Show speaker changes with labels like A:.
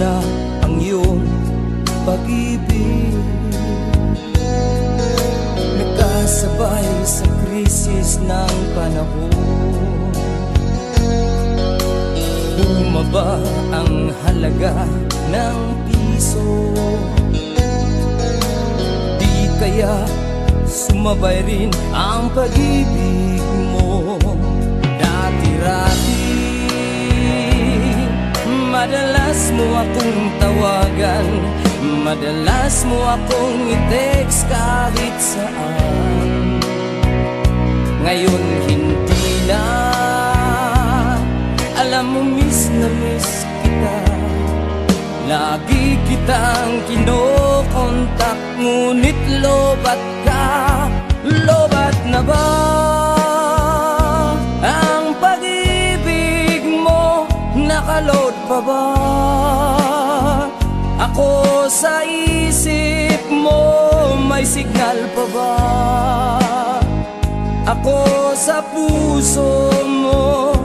A: na ang iyong pag-ibig. Nagkasabay sa krisis ng panahon, bumaba ang halaga ng piso. Di kaya sumabay rin ang pag-ibig mo. Dati-rati madalas mo akong tawagan, madalas mo akong i-text kahit saan. Ngayon hindi na, alam mo miss na miss kita. Lagi kitang kinokontak, ngunit lobat ka. Lobat na ba ang pag-ibig mo? Nakaload pa ba ako sa isip mo? May signal pa ba ako sa puso mo?